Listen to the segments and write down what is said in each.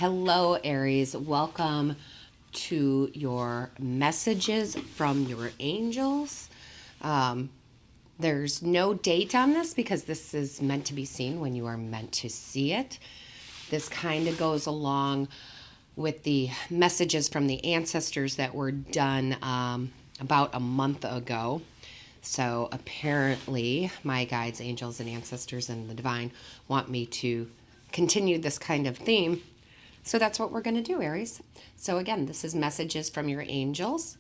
Hello, Aries. Welcome to your messages from your angels. There's no date on this because this is meant to be seen when you are meant to see it. This kind of goes along with the messages from the ancestors that were done about a month ago. So apparently, my guides, angels, and ancestors, and the divine want me to continue this kind of theme. So that's what we're going to do, Aries. So again, this is messages from your angels.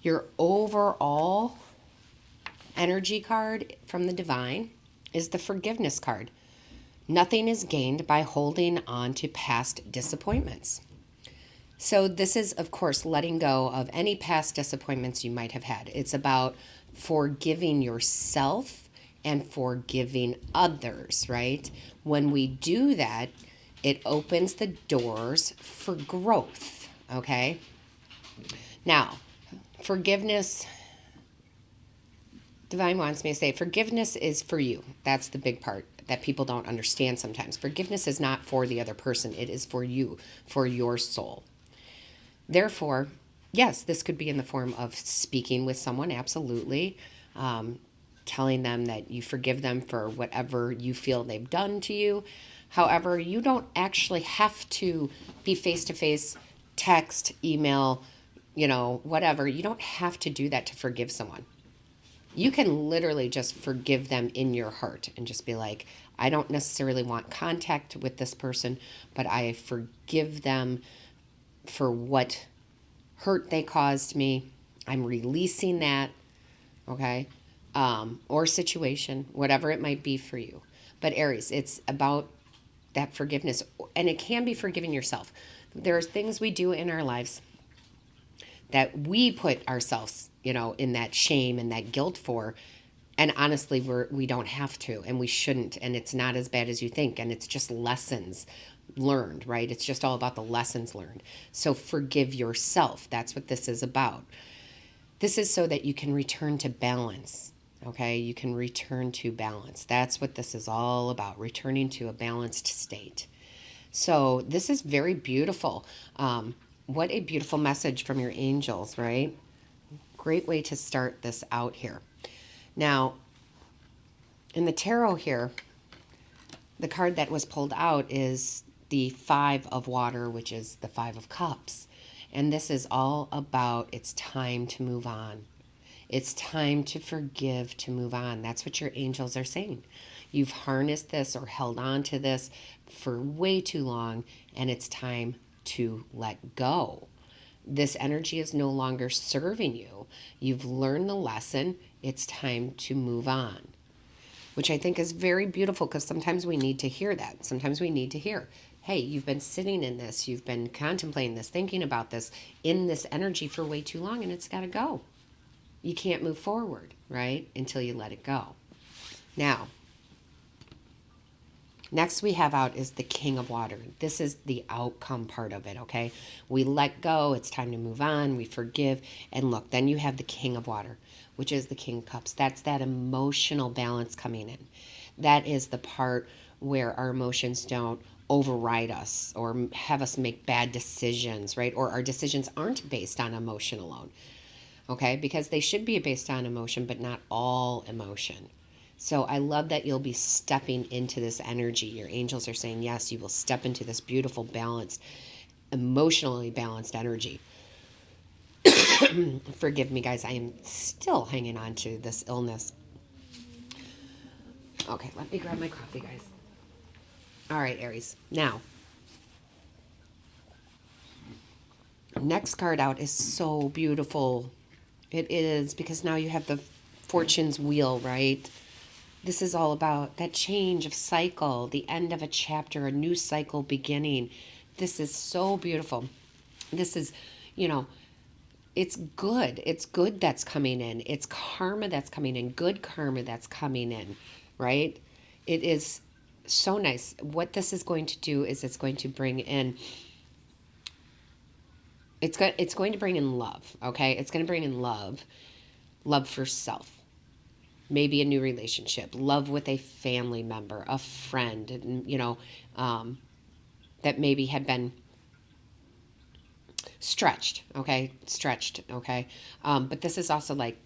Your overall energy card from the divine is the forgiveness card. Nothing is gained by holding on to past disappointments. So this is, of course, letting go of any past disappointments you might have had. It's about forgiving yourself and forgiving others, right? When we do that, it opens the doors for growth, okay? Now, forgiveness, Divine wants me to say, forgiveness is for you. That's the big part that people don't understand sometimes. Forgiveness is not for the other person. It is for you, for your soul. Therefore, yes, this could be in the form of speaking with someone, absolutely. Telling them that you forgive them for whatever you feel they've done to you. However, you don't actually have to be face-to-face, text, email, whatever. You don't have to do that to forgive someone. You can literally just forgive them in your heart and just be like, I don't necessarily want contact with this person, but I forgive them for what hurt they caused me. I'm releasing that, okay? Or situation, whatever it might be for you. But Aries, it's about that forgiveness, and it can be forgiving yourself. There's things we do in our lives that we put ourselves, in that shame and that guilt for, and honestly, we don't have to, and we shouldn't, and it's not as bad as you think, and it's just lessons learned, right? It's just all about the lessons learned. So forgive yourself. That's what this is about. This is so that you can return to balance, okay? You can return to balance. That's what this is all about, returning to a balanced state. So this is very beautiful. What a beautiful message from your angels, right? Great way to start this out here. Now, in the tarot here, the card that was pulled out is the Five of Water, which is the Five of Cups. And this is all about it's time to move on. It's time to forgive, to move on. That's what your angels are saying. You've harnessed this or held on to this for way too long, and it's time to let go. This energy is no longer serving you. You've learned the lesson. It's time to move on, which I think is very beautiful because sometimes we need to hear that. Sometimes we need to hear, hey, you've been sitting in this, you've been contemplating this, thinking about this, in this energy for way too long, and it's got to go. You can't move forward, right, until you let it go. Now, next we have out is the King of Water. This is the outcome part of it, okay? We let go. It's time to move on. We forgive. And look, then you have the King of Water, which is the King of Cups. That's that emotional balance coming in. That is the part where our emotions don't override us or have us make bad decisions, right? Or our decisions aren't based on emotion alone, okay? Because they should be based on emotion, but not all emotion. So I love that you'll be stepping into this energy. Your angels are saying, yes, you will step into this beautiful, balanced, emotionally balanced energy. Forgive me, guys. I am still hanging on to this illness. Okay, let me grab my coffee, guys. All right, Aries. Now, next card out is so beautiful. It is, because now you have the Fortune's Wheel, right? This is all about that change of cycle, the end of a chapter, a new cycle beginning. This is so beautiful. This is, it's good. It's good that's coming in. It's karma that's coming in, good karma that's coming in, right? It is so nice. What this is going to do is it's going to bring in, it's going to bring in love, okay? It's going to bring in love for self. Maybe a new relationship, love with a family member, a friend, that maybe had been stretched, okay? Stretched, okay? But this is also like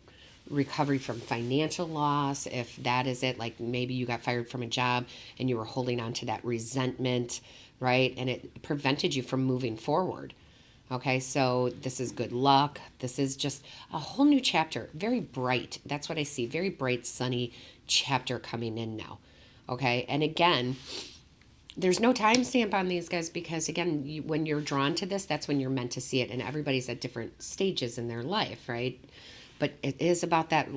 recovery from financial loss, if that is it. Like maybe you got fired from a job and you were holding on to that resentment, right? And it prevented you from moving forward. Okay, so this is good luck. This is just a whole new chapter. Very bright. That's what I see. Very bright, sunny chapter coming in now. Okay, and again, there's no timestamp on these guys because, again, when you're drawn to this, that's when you're meant to see it. And everybody's at different stages in their life, right? But it is about that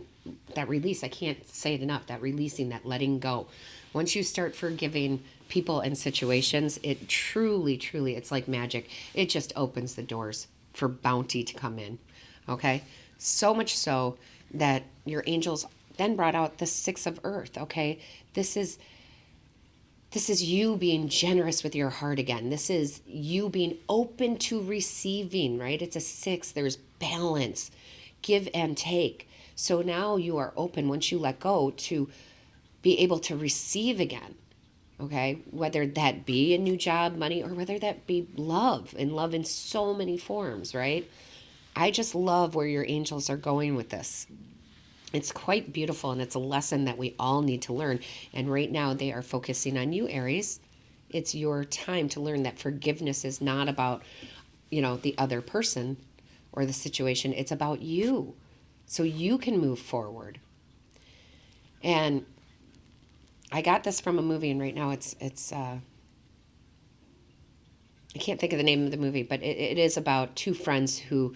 release. I can't say it enough. That releasing, that letting go. Once you start forgiving people and situations, it truly, truly, it's like magic. It just opens the doors for bounty to come in. Okay? So much so that your angels then brought out the Six of Earth. Okay? This is you being generous with your heart again. This is you being open to receiving, right? It's a 6. There's balance, give and take. So now you are open, once you let go, to be able to receive again. Okay, whether that be a new job, money, or whether that be love, and love in so many forms, right? I just love where your angels are going with this. It's quite beautiful, and it's a lesson that we all need to learn. And right now they are focusing on you, Aries. It's your time to learn that forgiveness is not about, the other person or the situation. It's about you, so you can move forward. And I got this from a movie, and right now it's I can't think of the name of the movie, but it is about two friends who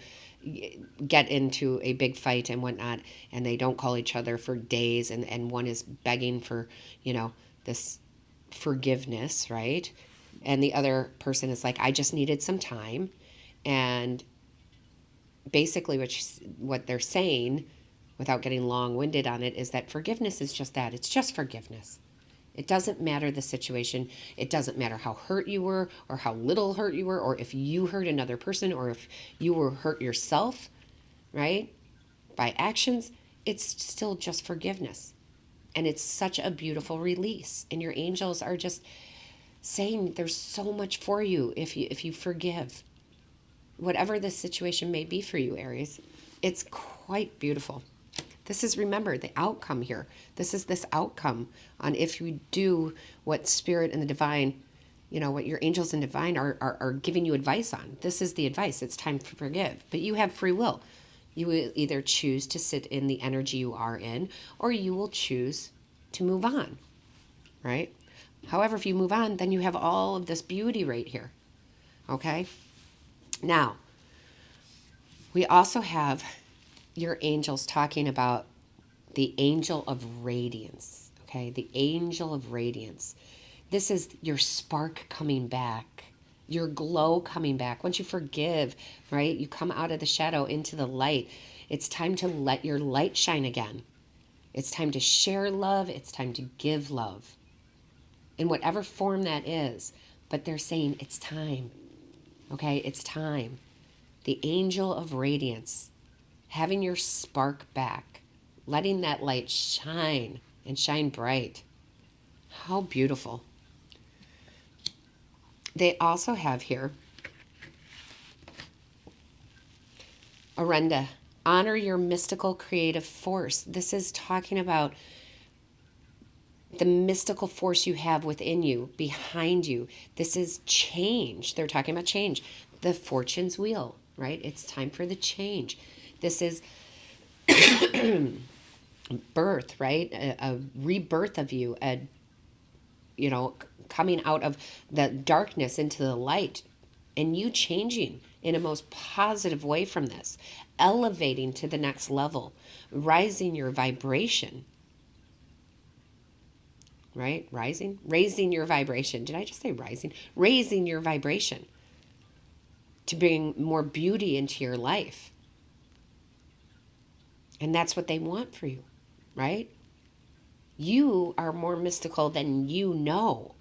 get into a big fight and whatnot, and they don't call each other for days, and one is begging for, this forgiveness, right? And the other person is like, I just needed some time. And basically what they're saying, without getting long-winded on it, is that forgiveness is just that. It's just forgiveness. It doesn't matter the situation. It doesn't matter how hurt you were or how little hurt you were, or if you hurt another person, or if you were hurt yourself, right? By actions, it's still just forgiveness. And it's such a beautiful release. And your angels are just saying there's so much for you if you forgive. Whatever the situation may be for you, Aries, it's quite beautiful. This is, remember, the outcome here. This is this outcome on if you do what Spirit and the Divine, what your angels and Divine are giving you advice on. This is the advice. It's time to forgive. But you have free will. You will either choose to sit in the energy you are in, or you will choose to move on, right? However, if you move on, then you have all of this beauty right here, okay? Now, we also have your angels talking about the angel of radiance, okay? The angel of radiance. This is your spark coming back, your glow coming back. Once you forgive, right, you come out of the shadow into the light. It's time to let your light shine again. It's time to share love. It's time to give love in whatever form that is. But they're saying it's time, okay? It's time. The angel of radiance, having your spark back, letting that light shine and shine bright. How beautiful. They also have here, Arenda, honor your mystical creative force. This is talking about the mystical force you have within you, behind you. This is change. They're talking about change. The fortune's wheel, right? It's time for the change. This is birth, right? A rebirth of you, coming out of the darkness into the light, and you changing in a most positive way from this, elevating to the next level, rising your vibration, right? Raising your vibration. Did I just say rising? Raising your vibration to bring more beauty into your life. And that's what they want for you, right? You are more mystical than you know.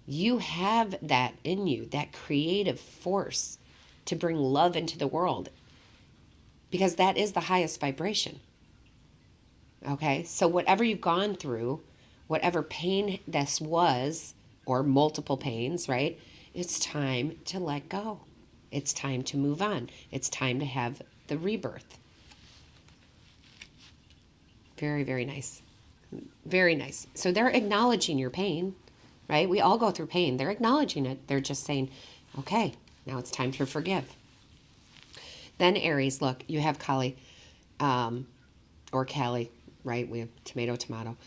You have that in you, that creative force to bring love into the world, because that is the highest vibration. Okay? So whatever you've gone through, whatever pain this was, or multiple pains, right? It's time to let go. It's time to move on. It's time to have the rebirth. Very, very nice. Very nice. So they're acknowledging your pain, right? We all go through pain. They're acknowledging it. They're just saying, okay, now it's time to forgive. Then Aries, look, you have Kali, or Kali, right? We have tomato, tomato.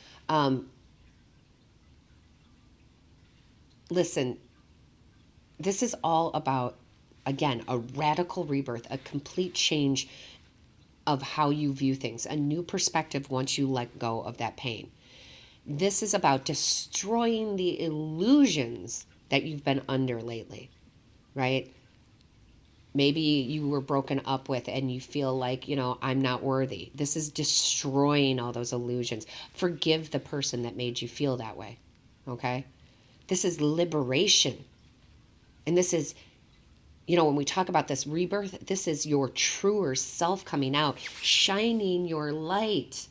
Listen, this is all about, again, a radical rebirth, a complete change of how you view things, a new perspective once you let go of that pain. This is about destroying the illusions that you've been under lately, right? Maybe you were broken up with and you feel like, I'm not worthy. This is destroying all those illusions. Forgive the person that made you feel that way, okay? This is liberation. And this is, when we talk about this rebirth, this is your truer self coming out, shining your light,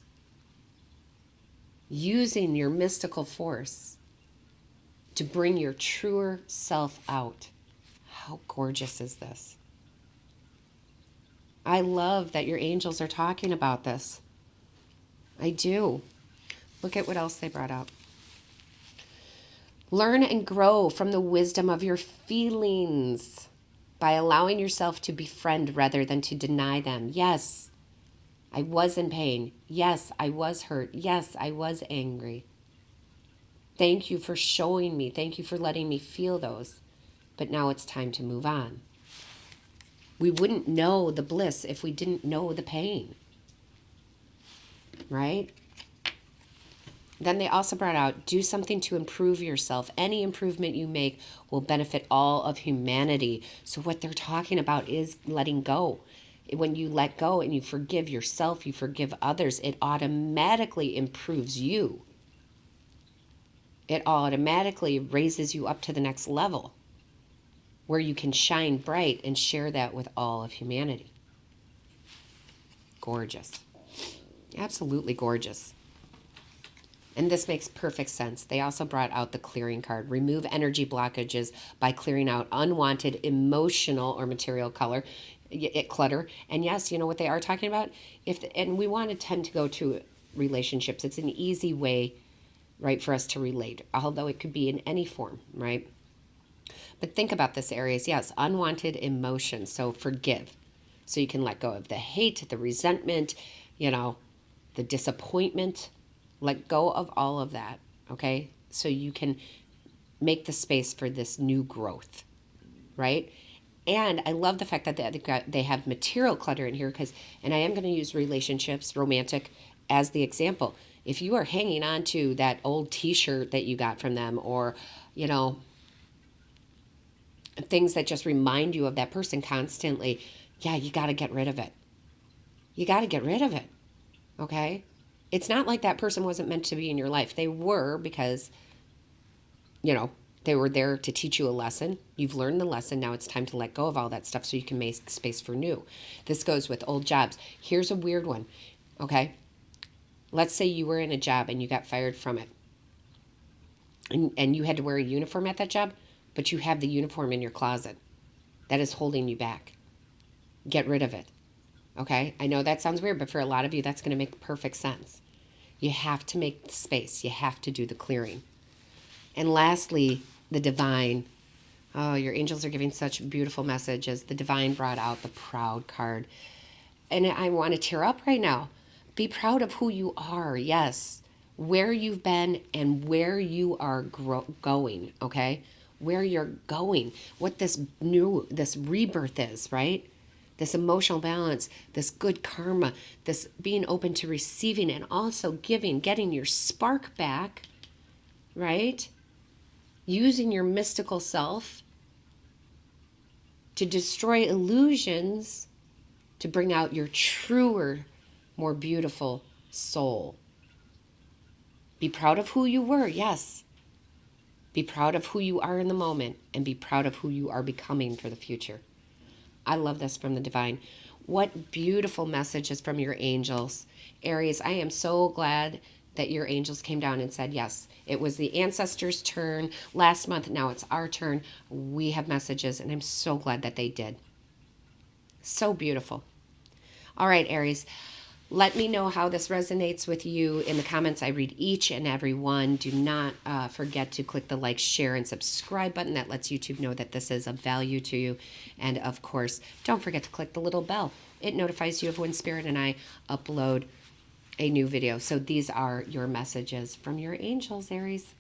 using your mystical force to bring your truer self out. How gorgeous is this? I love that your angels are talking about this. I do. Look at what else they brought up. Learn and grow from the wisdom of your feelings by allowing yourself to befriend rather than to deny them. Yes, I was in pain. Yes, I was hurt. Yes, I was angry. Thank you for showing me. Thank you for letting me feel those. But now it's time to move on. We wouldn't know the bliss if we didn't know the pain. Right? Then they also brought out, do something to improve yourself. Any improvement you make will benefit all of humanity. So what they're talking about is letting go. When you let go and you forgive yourself, you forgive others, it automatically improves you. It automatically raises you up to the next level where you can shine bright and share that with all of humanity. Gorgeous. Absolutely gorgeous. And this makes perfect sense. They also brought out the clearing card. Remove energy blockages by clearing out unwanted emotional or material clutter. And yes, you know what they are talking about? And we want to tend to go to relationships. It's an easy way, right, for us to relate, although it could be in any form, right? But think about this, Aries. Yes, unwanted emotions. So forgive. So you can let go of the hate, the resentment, the disappointment. Let go of all of that, okay? So you can make the space for this new growth, right? And I love the fact that they have material clutter in here and I am going to use relationships, romantic, as the example. If you are hanging on to that old t-shirt that you got from them or, things that just remind you of that person constantly, you got to get rid of it. You got to get rid of it, okay? It's not like that person wasn't meant to be in your life. They were because, they were there to teach you a lesson. You've learned the lesson. Now it's time to let go of all that stuff so you can make space for new. This goes with old jobs. Here's a weird one, okay? Let's say you were in a job and you got fired from it. And you had to wear a uniform at that job, but you have the uniform in your closet. That is holding you back. Get rid of it. Okay? I know that sounds weird, but for a lot of you, that's going to make perfect sense. You have to make the space. You have to do the clearing. And lastly, the divine. Oh, your angels are giving such beautiful messages. The divine brought out the proud card. And I want to tear up right now. Be proud of who you are. Yes. Where you've been and where you are going. Okay? Where you're going. What this rebirth is, right? This emotional balance, this good karma, this being open to receiving and also giving, getting your spark back, right? Using your mystical self to destroy illusions, to bring out your truer, more beautiful soul. Be proud of who you were, yes. Be proud of who you are in the moment and be proud of who you are becoming for the future. I love this from the divine. What beautiful messages from your angels. Aries, I am so glad that your angels came down and said, yes, it was the ancestors' turn last month. Now it's our turn. We have messages, and I'm so glad that they did. So beautiful. All right, Aries. Let me know how this resonates with you in the comments. I read each and every one. Do not forget to click the like, share, and subscribe button. That lets YouTube know that this is of value to you. And, of course, don't forget to click the little bell. It notifies you of when Spirit and I upload a new video. So these are your messages from your angels, Aries.